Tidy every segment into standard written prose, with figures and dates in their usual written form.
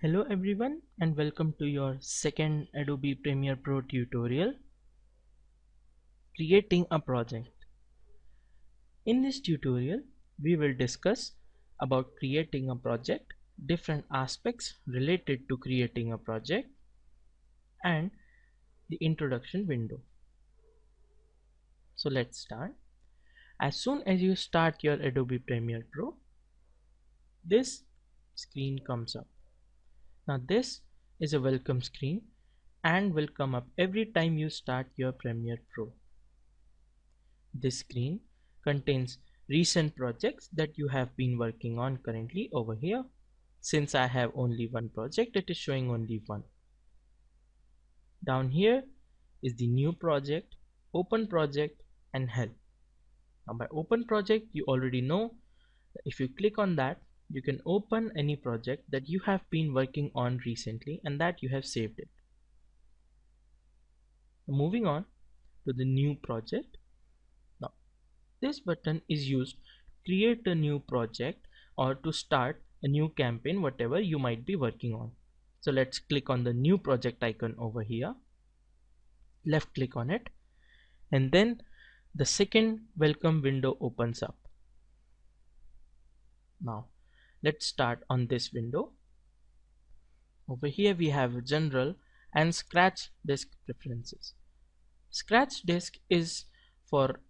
Hello everyone and welcome to your second Adobe Premiere Pro tutorial, creating a project. In this tutorial, we will discuss about creating a project, different aspects related to creating a project, and the introduction window. So let's start. As soon as you start your Adobe Premiere Pro, this screen comes up. Now this is a welcome screen and will come up every time you start your Premiere Pro. This screen contains recent projects that you have been working on currently over here. Since I have only one project, it is showing only one. Down here is the new project, open project, and help. Now by open project, you already know that if you click on that, you can open any project that you have been working on recently and that you have saved it. Moving on to the new project. Now this button is used to create a new project or to start a new campaign, whatever you might be working on. So let's click on the new project icon over here, left click on it, and then the second welcome window opens up. Now let's start on this window. Over here we have general and scratch disk preferences. Scratch disk is for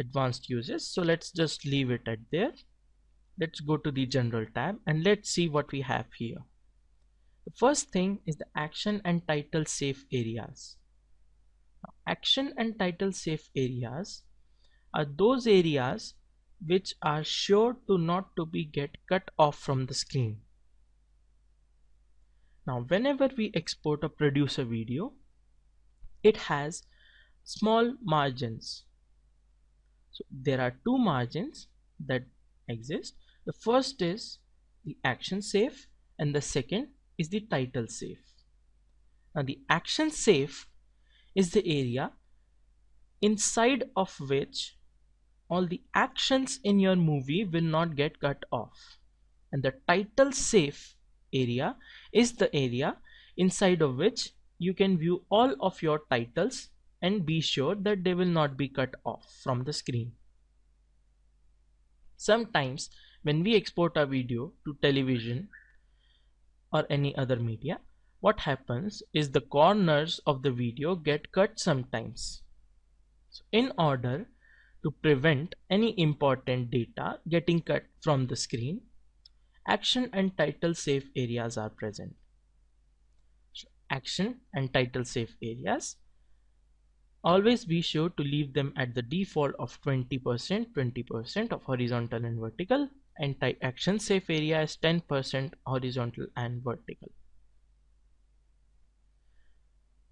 advanced users, so let's just leave it at there. Let's go to the general tab and let's see what we have here. The first thing is the action and title safe areas. Now, action and title safe areas are those areas which are sure to not to be get cut off from the screen. Now whenever we export or produce a video, it has small margins. So there are two margins that exist. The first is the action safe and the second is the title safe. Now the action safe is the area inside of which all the actions in your movie will not get cut off, and the title safe area is the area inside of which you can view all of your titles and be sure that they will not be cut off from the screen. Sometimes when we export a video to television or any other media, what happens is the corners of the video get cut sometimes. So in order to prevent any important data getting cut from the screen, action and title safe areas are present. So action and title safe areas, always be sure to leave them at the default of 20% of horizontal and vertical, and action safe area is 10% horizontal and vertical.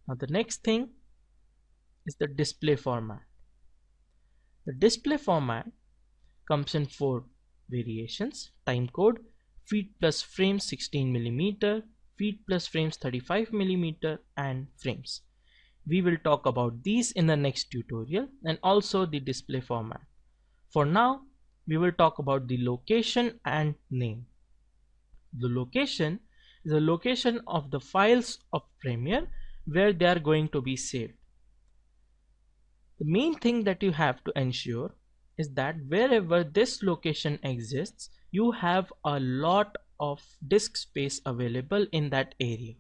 Now the next thing is the display format. The display format comes in 4 variations: timecode, feet plus frames 16mm, feet plus frames 35mm, and frames. We will talk about these in the next tutorial, and also the display format. For now, we will talk about the location and name. The location is the location of the files of Premiere where they are going to be saved. The main thing that you have to ensure is that wherever this location exists, you have a lot of disk space available in that area,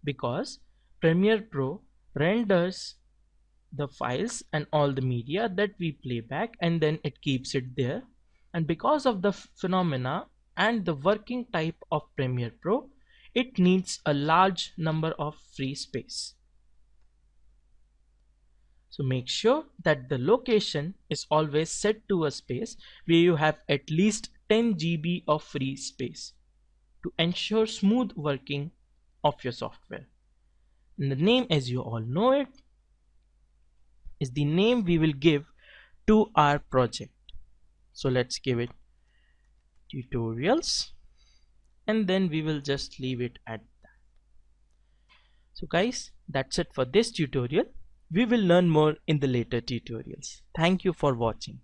because Premiere Pro renders the files and all the media that we play back and then it keeps it there, and because of the phenomena and the working type of Premiere Pro, it needs a large number of free space. So make sure that the location is always set to a space where you have at least 10 GB of free space to ensure smooth working of your software. And the name, as you all know it, is the name we will give to our project. So let's give it tutorials, and then we will just leave it at that. So guys, that's it for this tutorial. We will learn more in the later tutorials. Thank you for watching.